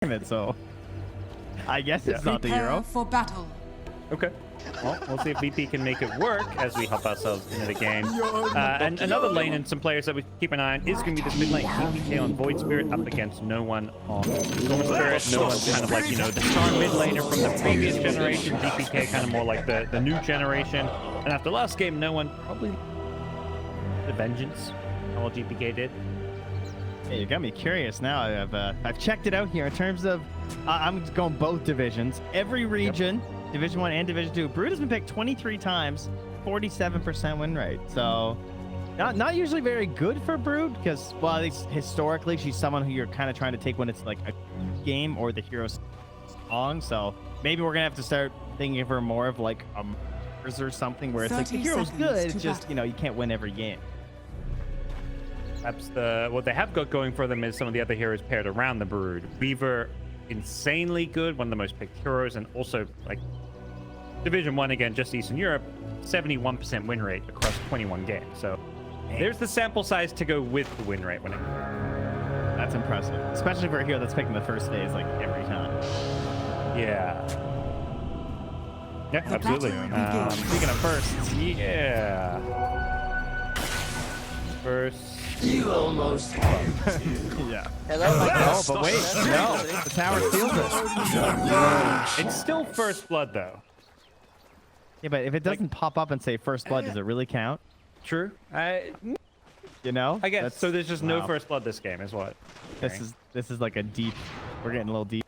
it, so I guess it's not the hero. For battle. Okay. Well, we'll see if VP can make it work as we hop ourselves into the game. And another lane and some players that we keep an eye on is going to be this mid lane. DPK on Void Spirit up against no one on Storm Spirit. No one's kind of like, you know, the star mid laner from the previous generation. DPK kind of more like the new generation. And after last game, no one probably the vengeance. All GPK did. Hey, you got me curious now. I've checked it out here in terms of I'm going both divisions. Every region, Division 1 and Division 2. Brood has been picked 23 times, 47% win rate. So not usually very good for Brood because, well, at least historically, she's someone who you're kind of trying to take when it's like a game or the hero's song. So maybe we're going to have to start thinking of her more of like a Mars or something where it's like the hero's good. It's just, you know, you can't win every game. Perhaps what they have got going for them is some of the other heroes paired around the Brood. Weaver, insanely good, one of the most picked heroes, and also like Division 1 again, just Eastern Europe, 71% win rate across 21 games. So there's the sample size to go with the win rate when it. That's impressive, especially for a hero that's picking the first phase like every time. Yeah. Yeah, absolutely. Speaking of firsts, yeah. First. You almost had yeah. Hello, but wait, no, the tower steals it. It's still first blood though. Yeah, but if it doesn't pop up and say first blood, does it really count? True. You know? I guess. So there's just no wow. first blood this game, is what? This is like a deep. We're getting a little deep.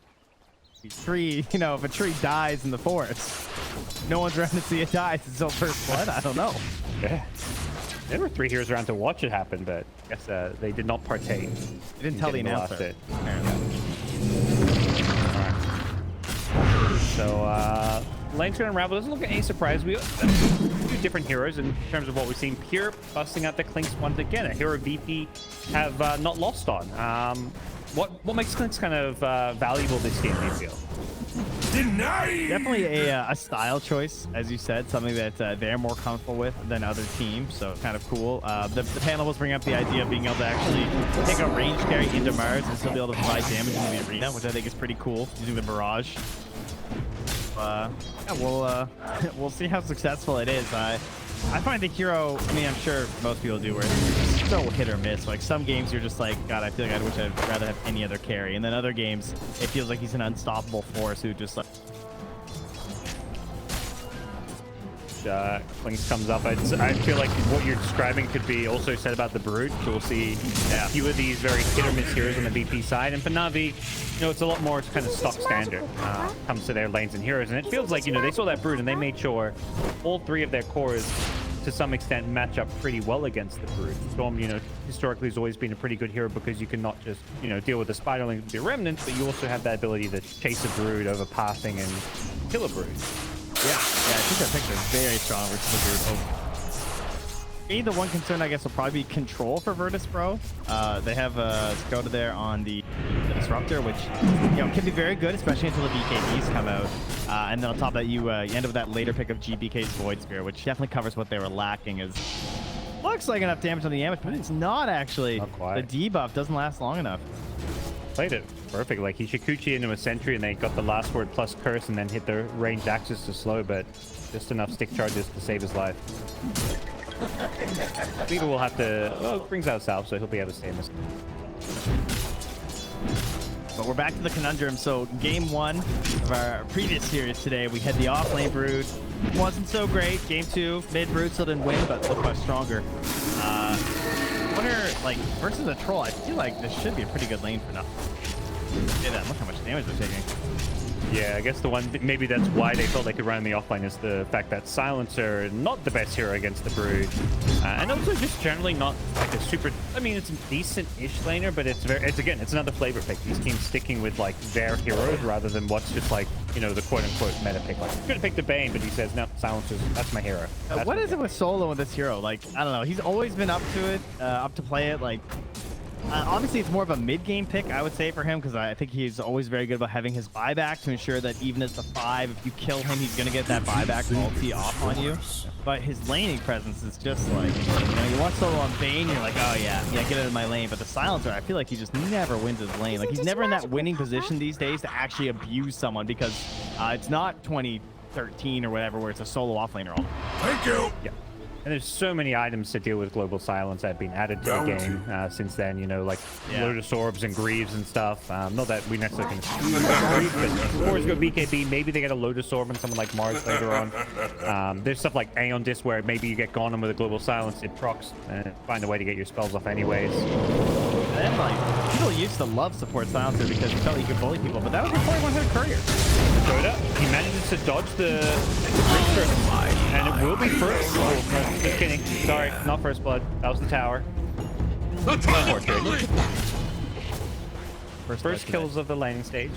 Tree, you know, if a tree dies in the forest, no one's around to see it die until first blood. I don't know. Yeah. There were 3 heroes around to watch it happen, but I guess they did not partake. They didn't tell the announcer. So lane's gonna unravel. Doesn't look like any surprise. We have 2 different heroes in terms of what we've seen. Pure busting out the Clinks once again. A hero VP have not lost on. What makes Clinks kind of valuable this game, do you feel? Definitely a style choice, as you said, something that they're more comfortable with than other teams, so kind of cool. The panel was bringing up the idea of being able to actually take a range carry into Mars and still be able to provide damage in the arena, which I think is pretty cool, using the barrage. Yeah, we'll see how successful it is. I find the hero, I mean, I'm sure most people do, where it's so hit or miss. Like some games you're just like, God, I feel like I wish I'd rather have any other carry. And then other games, it feels like he's an unstoppable force who just like... Clinks comes up. I feel like what you're describing could be also said about the Brood. So we'll see a few of these very hit or miss heroes on the VP side. And for Navi, you know, it's a lot more kind of stock standard comes to their lanes and heroes. And it feels like, you know, they saw that Brood and they made sure all 3 of their cores to some extent match up pretty well against the Brood. Storm, you know, historically has always been a pretty good hero because you can not just, you know, deal with the Spiderlings with your remnants, but you also have that ability to chase a Brood over pathing and kill a Brood. Yeah, I think that picture is very strong versus the Brood. The one concern, I guess, will probably be control for Virtus Pro. They have Skoda there on the Disruptor, which, you know, can be very good, especially until the BKBs come out. And then on top of that, you end up with that later pick of GBK's Void Spear, which definitely covers what they were lacking. Looks like enough damage on the Ambush, but it's not actually. Not quite. The debuff doesn't last long enough. Played it perfect. Like he Shikuchi into a sentry and they got the last word plus curse and then hit the ranged axes to slow, but just enough stick charges to save his life. Weaver will have to, well, it brings out Salve, so he'll be able to stay in this. But we're back to the conundrum. So game 1 of our previous series today, we had the offlane Brood. Wasn't so great. Game 2, mid Brood still didn't win, but looked much stronger. I wonder, like, versus a troll, I feel like this should be a pretty good lane for now. Look how much damage they're taking. Yeah, I guess the one, maybe that's why they felt they could run in the offline is the fact that Silencer, not the best hero against the Brood. And also just generally not like a super, I mean, it's a decent-ish laner, but it's again, it's another flavor pick. These teams sticking with like their heroes rather than what's just like, you know, the quote-unquote meta pick. Like, could have picked the Bane, but he says, no, Silencer's, that's my hero. What is it with Solo with this hero? Like, I don't know. He's always been up to it, up to play it. Like, Obviously, it's more of a mid-game pick, I would say, for him, because I think he's always very good about having his buyback to ensure that even as the 5, if you kill him, he's going to get that buyback ulti off on you. But his laning presence is just like, you know, you watch solo on Bane, you're like, oh yeah, get it in my lane. But the Silencer, I feel like he just never wins his lane. Like, he's never in that winning position these days to actually abuse someone, because it's not 2013 or whatever where it's a solo offlaner all. Thank you. Yeah. And there's so many items to deal with Global Silence that have been added to the game since then, you know, like Lotus Orbs and Greaves and stuff. Not that we necessarily can Greaves, but before go BKB, maybe they get a Lotus Orb and someone like Mars later on. There's stuff like Aeon Disc where maybe you get gone with a Global Silence, it procs, and find a way to get your spells off anyways. And then, like, people used to love support Silencer because it felt like you could bully people, but that was before he went to a courier. Dota, he manages to dodge the and it will be first. Oh, no, just kidding. Sorry, not first blood. That was the tower. First kills of the laning stage.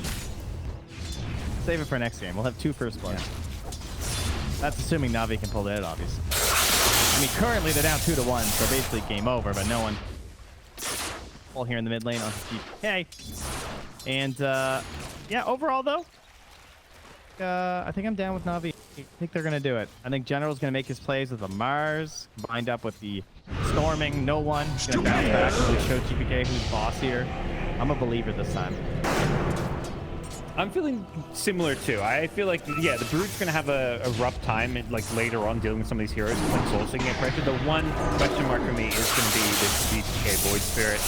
Save it for next game. We'll have 2 first bloods. That's assuming Navi can pull it out, obviously. I mean, currently they're down 2-1, so basically game over, but no one. All here in the mid lane on GPK. And yeah, overall though, I think I'm down with Navi. I think they're gonna do it. I think General's gonna make his plays with the Mars, combined up with the storming. No one gonna bounce back and really show GPK who's boss here. I'm a believer this time. I'm feeling similar too. I feel like, yeah, the Brute's gonna have a rough time like later on dealing with some of these heroes when sourcing get pressure. The one question mark for me is gonna be this GPK Void Spirit.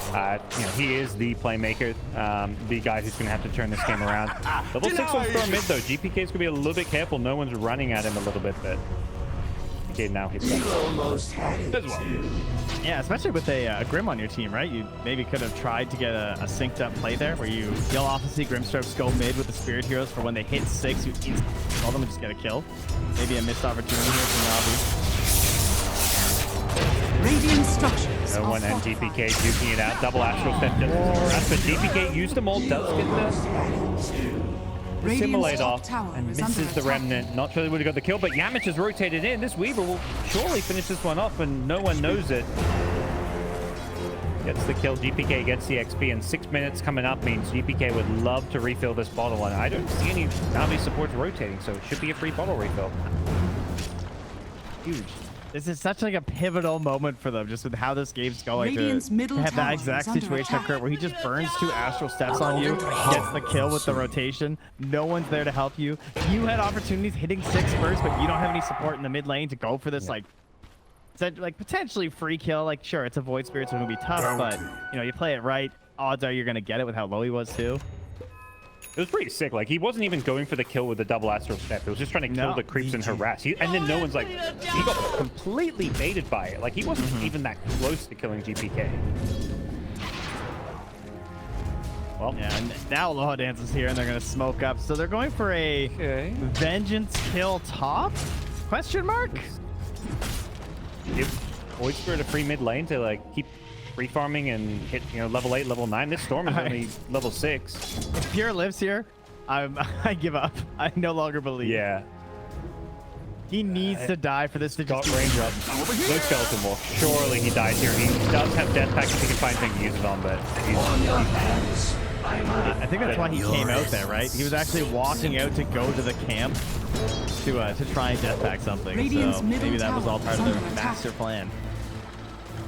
You know, he is the playmaker, the guy who's gonna have to turn this game around. Level 6 on Storm mid though. GPK is gonna be a little bit careful. No one's running at him a little bit, but GPK now hits that. Almost had it. Yeah, especially with a Grim on your team, right? You maybe could have tried to get a synced up play there where you kill Opposite Grimstrokes, go mid with the Spirit Heroes for when they hit 6, you install them and just get a kill. Maybe a missed opportunity here for Navi. Radiant structures. No one and GPK duking it out. Double Astral Step just as but GPK used them all, does get the assimilate off and misses the remnant. Not sure they would have got the kill, but Yamich has rotated in. This Weaver will surely finish this one off, and no one knows it. Gets the kill. GPK gets the XP, and 6 minutes coming up means GPK would love to refill this bottle, and I don't see any Navi supports rotating, so it should be a free bottle refill. Huge. This is such like a pivotal moment for them, just with how this game's going. Radiant's middle have that tower exact is under situation attack. occur where he just burns 2 astral steps on you, gets the kill with the rotation. No one's there to help you. You had opportunities hitting 6 first, but you don't have any support in the mid lane to go for this like potentially free kill. Like, sure, it's a Void Spirit, so it's gonna be tough, but you know, you play it right, odds are you're gonna get it with how low he was too. It was pretty sick. Like, he wasn't even going for the kill with the double Astral Step. It was just trying to kill the creeps and harass. And then no one's like, he got completely baited by it. Like, he wasn't even that close to killing GPK. Well, yeah, and now Aloha Dance is here, and they're gonna smoke up. So they're going for a Vengeance kill top? Question mark? Give Void Spirit a free mid lane to like keep free farming and hit, you know, level 8, level 9. This Storm is only level 6. If Pure lives here, I give up. I no longer believe. Yeah. He needs to die for this to Got just range up. No skeleton wolf. Surely he dies here. He does have death pack if he can find things to use it on, but he's I think that's why he came out there, right? He was actually walking out to go to the camp to try and death pack something. Radiant's So middle maybe that was all part of tower is their under attack. master plan.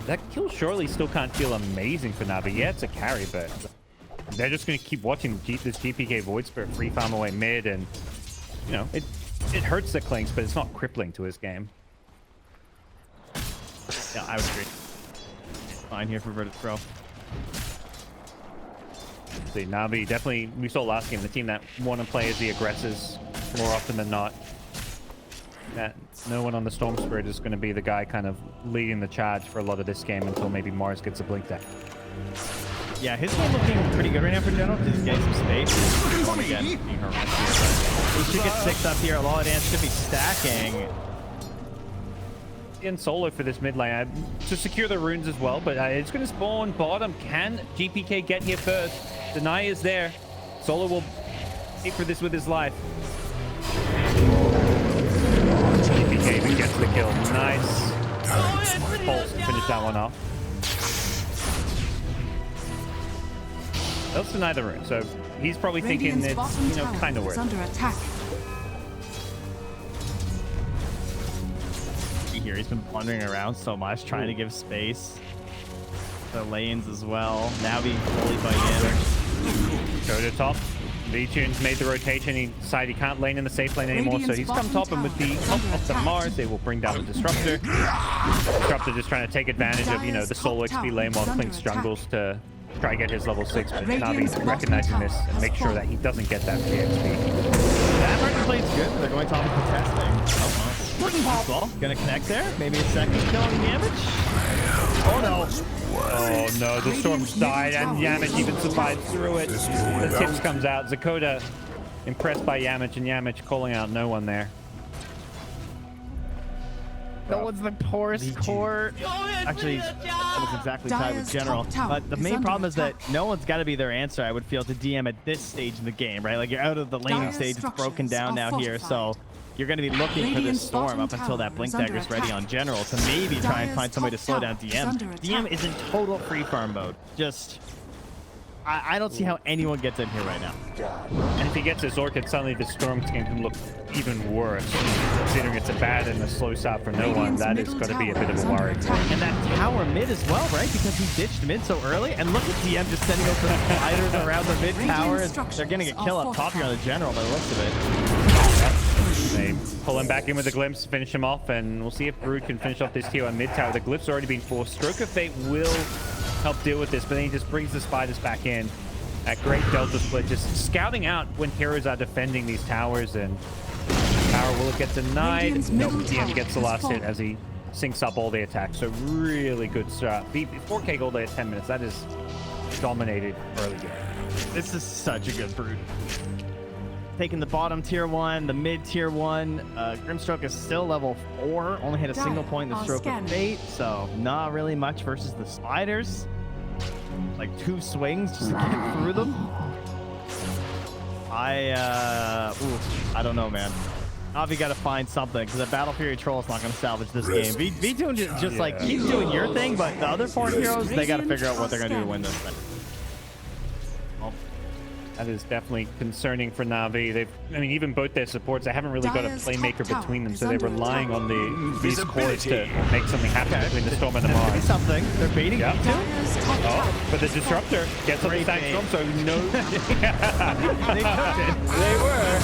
that kill surely still can't feel amazing for Navi. Yeah, it's a carry, but they're just going to keep watching this GPK Void Spirit free farm away mid, and you know, it hurts the Clinks, but it's not crippling to his game. Yeah, I would agree. Fine here for Virtus Pro. See, Navi definitely, we saw last game, the team that want to play as the aggressors more often than not. That no one on the Storm Spirit is going to be the guy kind of leading the charge for a lot of this game until maybe Mars gets a blink deck. Yeah, his game looking pretty good right now for General because he's getting some space. Going again, being harassed here, but he should get 6 up here. Aloha Dance should be stacking. In solo for this mid lane to secure the runes as well, but it's going to spawn bottom. Can GPK get here first? Deny is there. Solo will pay for this with his life. GPK even gets the kill. Nice. Pulse to finish that one off. They'll deny the rune, so he's probably thinking it's, kind of worth it. Under attack. Here, he's been wandering around so much, trying to give space. The lanes as well. Now being fully by in. Go to top. V-Tunes made the rotation. He decided he can't lane in the safe lane anymore, so he's come top, and with the help of the Mars, they will bring down the Disruptor. Disruptor just trying to take advantage of, the solo XP lane while Klink struggles to try to get his level 6, but Navi recognizing this and make sure that he doesn't get that free XP. That marketplace is good. They're going top of contesting. Well, gonna connect there. Maybe a second killing damage. Oh no. Oh no, the Storms died and Yamich even survived through it. The tips comes out. Zakota impressed by Yamich, and Yamich calling out no one there. No one's the poorest core. Actually, almost exactly tied with General. But the main problem is that no one's got to be their answer, I would feel, to DM at this stage in the game, right? Like, you're out of the laning stage. It's broken down now here, so you're going to be looking for this Storm up until that Blink Dagger is ready on General to maybe try and find somebody to slow down DM. DM is in total free farm mode. Just, I don't see how anyone gets in here right now. And if he gets his Orchid, suddenly the Storm team can look even worse. Considering it's a bad and a slow stop for no one, that is going to be a bit of a worry. And that tower mid as well, right? Because he ditched mid so early. And look at DM just sending over the sliders around the mid tower. They're going to get kill up top here on the General by the looks of it. They pull him back in with the Glimpse, finish him off, and we'll see if Brood can finish off this tier on mid tower. The Glyph's already been forced. Stroke of Fate will help deal with this, but then he just brings the Spiders back in. That great Delta split, just scouting out when heroes are defending these towers, and power will get denied. No, DM gets the last hit as he syncs up all the attacks. So really good start. 4K gold at 10 minutes. That is dominated early game. This is such a good Brood. Taking the bottom tier 1, the mid tier 1. Grimstroke is still level 4. Only hit a single point in the Stroke of Fate, so not really much versus the Spiders. Like 2 swings just to get through them. I don't know, man. Navi got to find something, because a Battle Fury Troll is not going to salvage this game. V2 just like keep doing your thing, but the other 4 heroes, they got to figure out what they're going to do to win this thing. That is definitely concerning for Navi. Even both their supports, they haven't really got a playmaker between them, so they're relying on these cores to make something happen between the Storm and the Mars. Something. They're baiting yep. too. Oh, but the Disruptor gets on the stack Storm, so no. They took it. They were.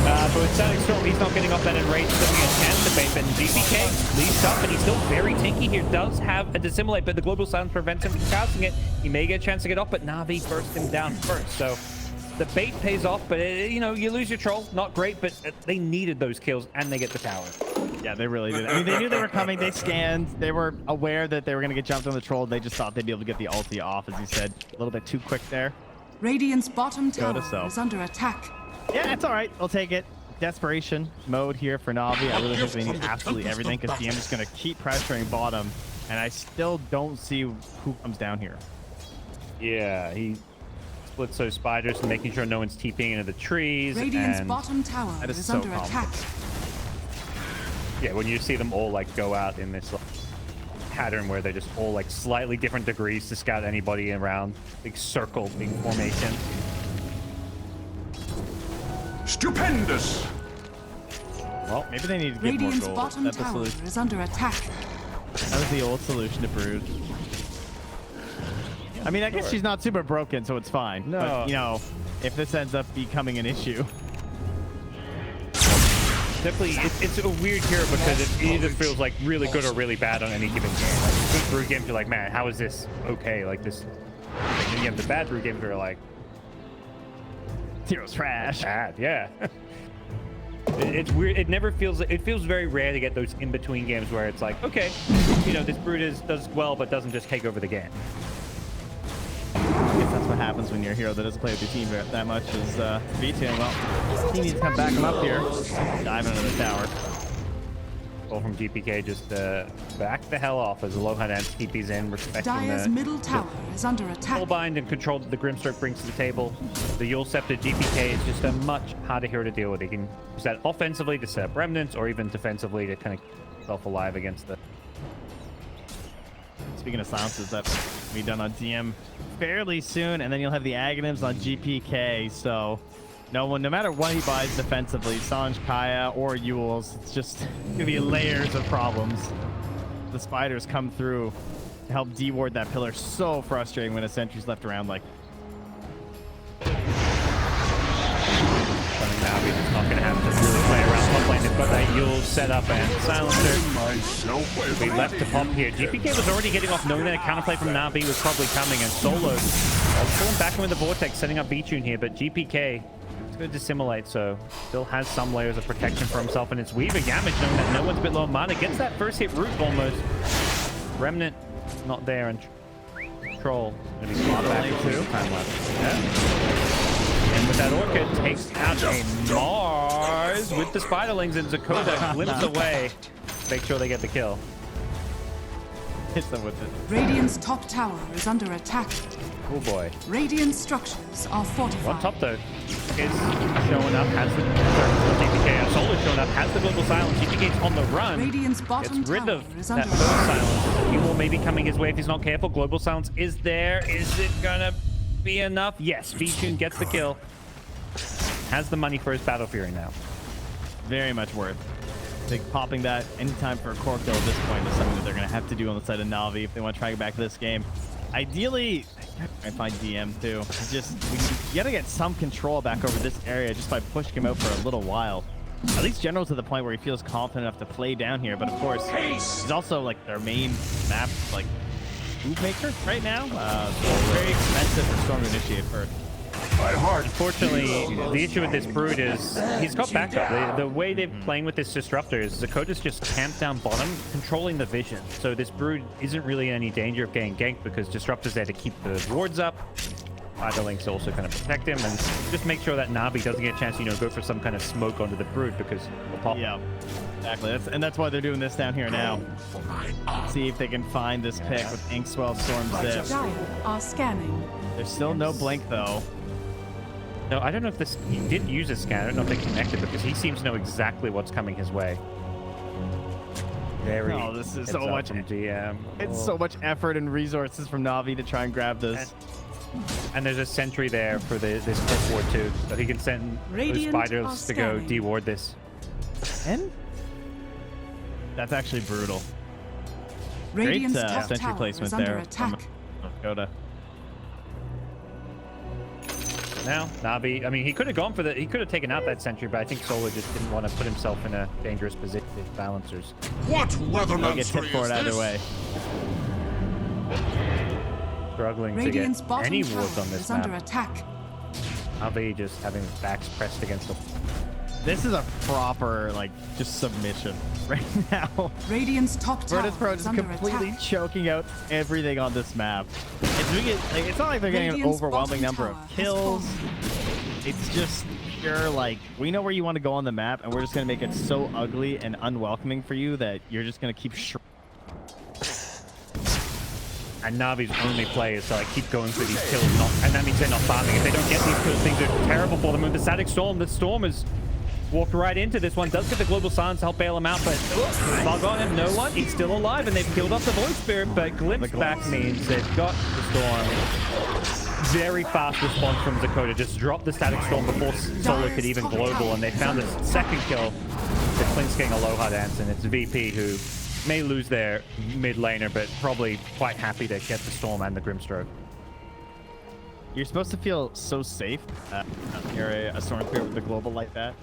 But with Static Storm, he's not getting off that enraged, so he has chance to bait. But GPK leads up, and he's still very tanky here. Does have a Dissimulate, but the Global Silence prevents him from casting it. He may get a chance to get off, but Navi burst him down first. So the bait pays off, but you lose your troll. Not great, but they needed those kills, and they get the tower. Yeah, they really did. They knew they were coming. They scanned. They were aware that they were going to get jumped on the troll. They just thought they'd be able to get the ulti off, as you said. A little bit too quick there. Radiant's bottom tower is under attack. Yeah, it's all right. I'll take it. Desperation mode here for Navi. I really think they need absolutely everything, because DM is going to keep pressuring bottom, and I still don't see who comes down here. Yeah, he splits those Spiders and making sure no one's TPing into the trees. Radiant's bottom tower is under attack. Yeah, when you see them all go out in this pattern where they're just all slightly different degrees to scout anybody around, big circle, big formation. Stupendous! Well, maybe they need to get more gold. Bottom That's the tower solution. is under attack. That was the old solution to Brood. I mean, I guess she's not super broken, so it's fine. No. But, if this ends up becoming an issue. Definitely, it's a weird hero because it either feels really good or really bad on any given game. Good Brood games, you're like, man, how is this okay? This. And then you have the bad Brood games where you're like, Hero's trash. bad, yeah. It's weird. It feels very rare to get those in-between games where it's like, okay, this Brood does well, but doesn't just take over the game. I guess that's what happens when you're a hero that doesn't play with your team that much is V2. Well, he needs to come back him up here. Dive into the tower. Goal from GPK just back the hell off as Aloha Dance TP's in, respecting Dire's middle tower is under attack. Soulbind and control that the Grimstroke brings to the table. The Yule Scepter GPK is just a much harder hero to deal with. He can use that offensively to set up remnants, or even defensively to kind of keep himself alive against the. Speaking of silences, that be done on DM fairly soon, and then you'll have the Aghanims on GPK. So no matter what he buys defensively, Sanj, Kaya, or Yules, it's just gonna be layers of problems. The spiders come through to help deward that pillar. So frustrating when a sentry's left around like. Navi is not going to have to really play around top lane. They've got that Yule set up and Silencer. We left to pop here. GPK was already getting off, knowing that a counterplay from Navi was probably coming, and Solo pulling back in with the Vortex, setting up B-Tune here, but GPK is going to dissimulate, so still has some layers of protection for himself, and it's Weaver Yamage, knowing that no one's a bit low on mana, gets that first hit root almost. Remnant not there, and Troll going to be spot back too. Time left. Yeah. And with that Orchid, takes out a Mars with the Spiderlings, and Zakota glimpses away. Make sure they get the kill. Hits them with it. Radiant's top tower is under attack. Oh boy. Radiant structures are fortified. One top though is showing up, has the GPK. Solo showing up, has the global silence. GPK's on the run. Radiant's bottom Gets rid tower of is that under first attack. silence. He will maybe coming his way if he's not careful. Global silence is there. Is it gonna be enough? Yes. V-Tune gets the kill. Has the money for his Battle Fury now. Very much worth. I think popping that anytime for a core kill at this point is something that they're going to have to do on the side of Navi if they want to try to get back to this game. Ideally, I find DM too. It's just, you got to get some control back over this area just by pushing him out for a little while. At least General to the point where he feels confident enough to play down here. But of course, he's also like their main map, like move maker right now. So very expensive for Storm to initiate first. Unfortunately, the issue with this Brood is he's got backup. The way they're playing with this Disruptor is Zakota's just camped down bottom, controlling the vision. So this Brood isn't really in any danger of getting ganked because Disruptor's there to keep the wards up. Spiderlings also kind of protect him and just make sure that Navi doesn't get a chance to, go for some kind of smoke onto the Brood because we'll pop. Yeah, exactly. That's why they're doing this down here now. See if they can find this pick with Inkswell, Storm, Zip. Dire are scanning. There's still no blink though. No, I don't know if this... He did use a scan. I don't know if they connected because he seems to know exactly what's coming his way. Very... Oh, this is so much... DM. It's so much effort and resources from Navi to try and grab this. And there's a sentry there for this first ward too. So he can send those spiders to go deward this. And? That's actually brutal. Radiant's Great top sentry tower placement is under there. attack. GoDz. Now, Navi, I mean, he could have gone for he could have taken out that sentry, but I think Solo just didn't want to put himself in a dangerous position with balancers. What He'll get hit for it either way. Struggling Radiant's to get bottom any tower wards on this is map. under attack. Navi just having his backs pressed against the... This is a proper, just submission right now. Radiant's top tower VIRTUS Pro is just under completely attack. choking out everything on this map. It's not like they're getting an Radiant's overwhelming bottom number of tower has kills. fallen. It's just pure, we know where you want to go on the map, and we're just going to make it so ugly and unwelcoming for you that you're just going to keep And Navi's only play is to keep going for these kills, and that means they're not farming. If they don't get these kills, things are terrible for them. With the Static Storm, the Storm is walked right into this one. Does get the Global Silence to help bail him out, but log on him, no one. He's still alive, and they've killed off the Void Spirit, but Glimpse back means they've got the Storm. Very fast response from Zakota. Just dropped the Static Storm before Solo could even global, and they found the second kill. The Clink's getting Aloha Dance, and it's VP who may lose their mid laner, but probably quite happy to get the Storm and the Grimstroke. You're supposed to feel so safe you're a Storm Spirit with the global like that.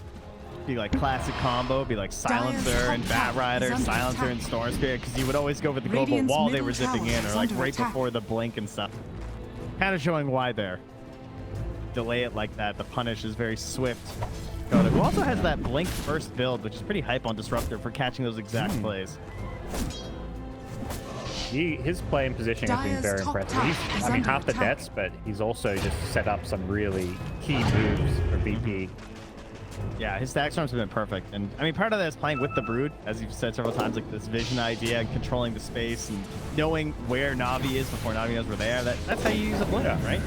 Be classic combo, be Silencer and Bat Rider, Silencer and Storm Spirit, because you would always go for the global Radiant's while they middle were zipping in, tower or is under right attack. before the blink and stuff. Kind of showing why there. Delay it like that. The punish is very swift. GoDz, who also has that blink first build, which is pretty hype on Disruptor for catching those exact plays. His play and positioning has been Dire's very top impressive. tower He's, is I mean, under half the attack. deaths, but he's also just set up some really key moves for VP. Yeah, his stack storms have been perfect. And I mean, part of that is playing with the Brood, as you've said several times, this vision idea and controlling the space and knowing where Navi is before Navi knows we're there. That's how you use a blink, right?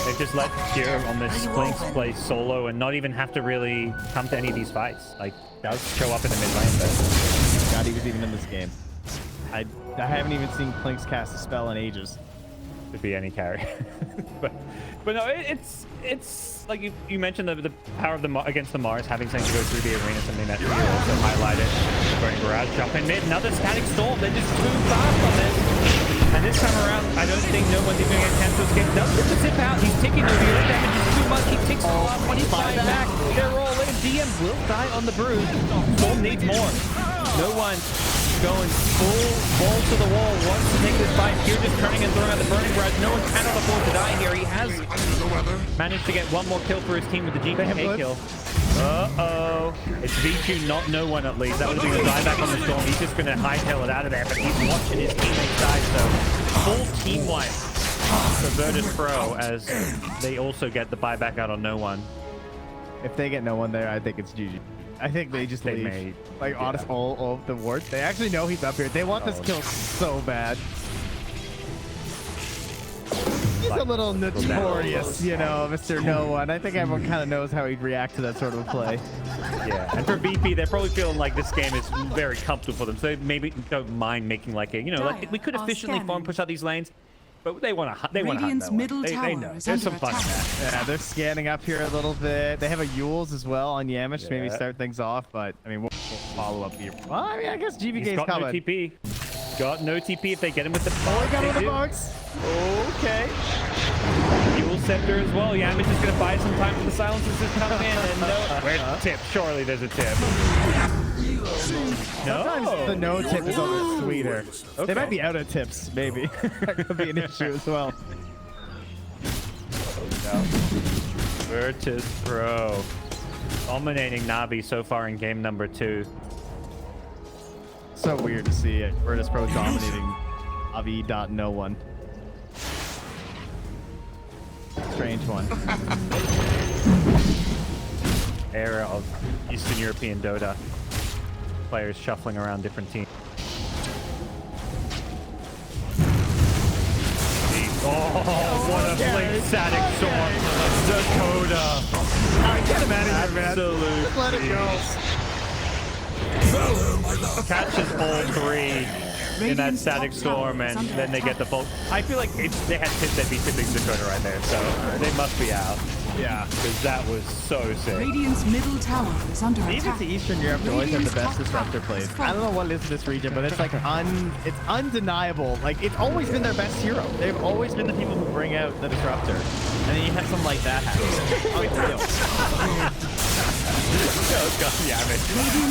They've just let Kira on this Blinks play solo and not even have to really come to any of these fights. Does show up in the mid lane, but God, he was even in this game. I haven't even seen Clinks cast a spell in ages. Could be any carry. but no, it's like you mentioned the power of the against the Mars, having something to go through the arena, something that you also highlighted. Burning Barrage, jump in mid, another static storm. They're just too fast on this. And this time around, I don't think no one's even going to get a chance to escape. Does get the zip out. He's ticking over here. Damage is too much. He ticks all up. 25 back. They're all in. DM will die on the Brood. Storm needs more. No one going full ball to the wall. Wants to take this fight. Here just turning and throwing out the Burning Barrage. No one cannot afford to die here. He has managed to get one more kill for his team with the GPK kill. Uh-oh. It's V2, not no one at least. That would have been a dieback on the Storm. He's just going to hightail it out of there, but he's watching his teammates die, so full team wipe for Virtus Pro as they also get the buyback out on no one. If they get no one there, I think it's GG. I think they just leave. Like, honest, all of the wards. They actually know he's up here. They want this kill so bad. He's a little notorious, you know, Mr. No One. I think everyone kind of knows how he'd react to that sort of a play. Yeah, and for VP, they're probably feeling like this game is very comfortable for them, so they maybe don't mind making like a, you know, like we could efficiently farm push out these lanes, but they want to. They want to hunt that one. They know. There's some fun in that. Yeah, they're scanning up here a little bit. They have a Yules as well on Yamish to maybe start things off, but I mean, we'll follow up here. Well, I mean, I guess GBK's coming. No TP. Got no TP if they get him with the box. Oh, he got him with the box. Okay. Dual Scepter as well. Yamish is going to buy some time for the silencers to come in. And no, where's the tip? Surely there's a tip. Sometimes the no tip is always sweeter. Okay. They might be out of tips, maybe. That could be an issue as well. Virtus Pro dominating Navi so far in game number 2. So weird to see it. Virtus Pro dominating Navi.no one. Strange one. Era of Eastern European Dota. Players shuffling around different teams. Oh, what a flame static storm. Dakota. Get him out of here, man. Absolutely. Just let it go. Catches all 3 in that static storm, and then they get the bolt. I feel like if they had tipped, they'd be tipping Dakota right there, so they must be out. Yeah, because that was so sick. Radiant's middle tower is under attack. Even to Eastern Europe, they always have the best disruptor plays. I don't know what it is in this region, but it's like it's undeniable. Like, it's always been their best hero. They've always been the people who bring out the disruptor. And then you have something like that happen. Unreal.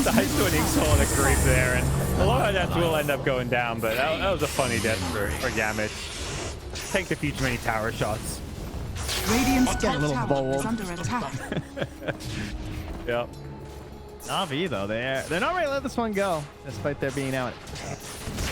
Dies to an Ixal and a creep there, and a lot of deaths will end up going down, but that was a funny death for Yamish. Take a few too many tower shots. Radiant's top little tower bold. is under attack. Yep. Navi, though, they're not ready to let this one go, despite their being out.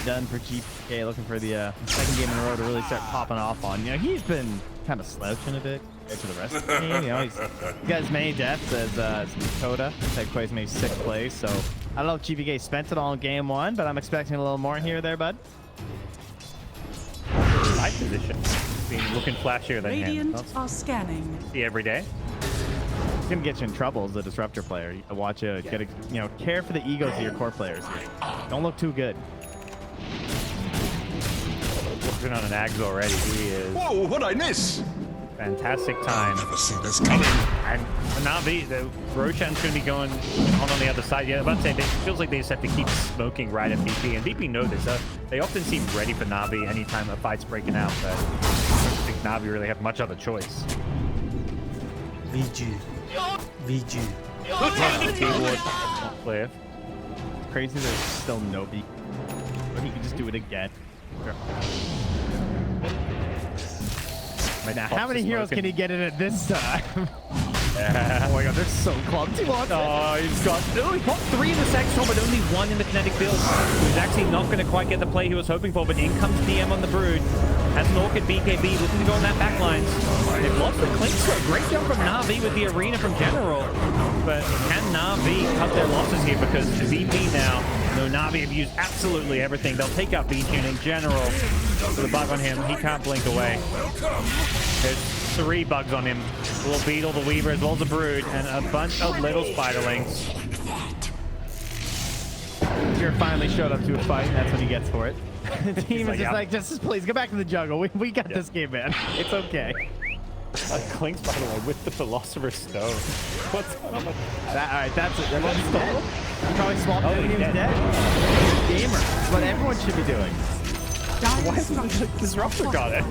Done for GPK, looking for the second game in a row to really start popping off on. You know, he's been kind of slouching a bit compared to the rest of the team. You know, he's got as many deaths as Dakota. He's had quite as many sick plays, so I don't know if GPK spent it all in game 1, but I'm expecting a little more here or there, bud. Side position. Looking flashier than Radiant him. are scanning. See every day. It's gonna get you in trouble as a disruptor player. You watch it, care for the egos of your core players here. Don't look too good. Working on an Ags already. He is. Whoa, what'd I miss? Fantastic time. Never see this coming. And Navi, the Roshan's going to be going on the other side. Yeah, I'm about to say, it feels like they just have to keep smoking right at VP. And VP know this. They often seem ready for Navi anytime a fight's breaking out. But I don't think Navi really have much other choice. VG. Keyboard, not clear. Crazy there's still no beat. But he can just do it again. Sure. Now, how many heroes can he get in at this time? Yeah. Oh my god, they're so clumped. He got 3 in the Sex Storm, but only 1 in the kinetic build. He's actually not going to quite get the play he was hoping for, but in comes DM on the Brood. Has Nork and BKB looking to go on that backline. They've lost the Clink, so great jump from Navi with the arena from General. But can Navi cut their losses here? Because VP now, no, Navi have used absolutely everything. They'll take out VP and in General. The bug on him, he can't blink away. There's 3 bugs on him. Will Beetle, the Weaver, as well as the Brood, and a bunch of little Spiderlings. Here finally showed up to a fight, and that's what he gets for it. The team is like, just yeah. like, just please go back to the jungle. We got this game, man. It's okay. Clinks, by the way, with the Philosopher's Stone. What's going on? All right, that's it. He's dead. He probably swapped Oh, him and he he's was dead. dead. Gamer. That's what everyone should be doing. Dire The structures Disruptor got it.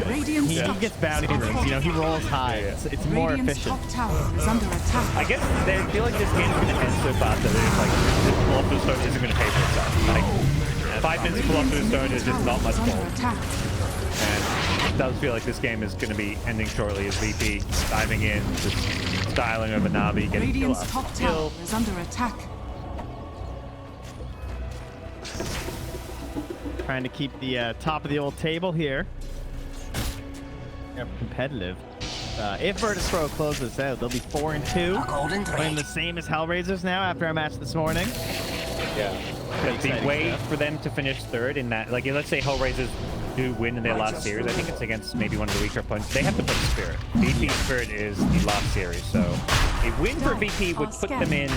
Radiant's He top gets bounty rings. You know, he rolls high. It's more Radiant's efficient. top tower is under attack. I guess they feel like this game's going to end so fast that it's like the Philosopher's Stone isn't going to pay for itself. Like 5 minutes of Philosopher's Stone is just not much Under more. attack. And it does feel like this game is going to be ending shortly as VP diving in, just styling over Navi, getting kill Radiant's after top kill. tower is under attack. Trying to keep the top of the old table here. Competitive. If Virtus Pro closes this out, they'll be 4-2. Playing the same as Hellraisers now after our match this morning. Yeah. Because the exciting way stuff. for them to finish third in that, like, let's say Hellraisers do win in their last series, I think it's against maybe one of the weaker opponents. They have to play Spirit. VP Spirit is the last series, so a win for VP would put them in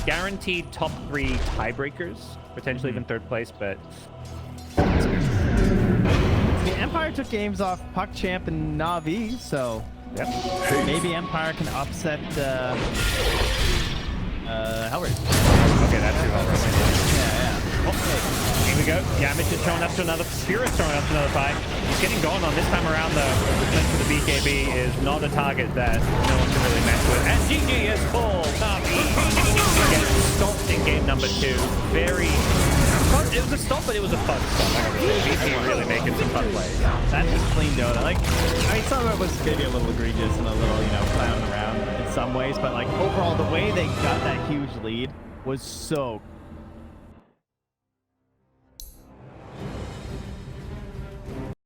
guaranteed top 3 tiebreakers, potentially even third place, but The Empire took games off Puck Champ and Navi, so yep. maybe Empire can upset Hellraisers. Okay, that's who Hellraisers. Yeah. Oh, here we go. Yamish is showing up to another. Spirit's showing up to another fight. He's getting going on. This time around, the for the BKB is not a target that no one can really mess with. And GG is full. Navi gets stopped in game number 2. Very. It was a stop, but it was a fun stop. I gotta say, VP really making some fun plays. That's just clean Dota. Like, I mean, some of it was maybe a little egregious and a little, you know, clowning around in some ways, but like overall, the way they got that huge lead was so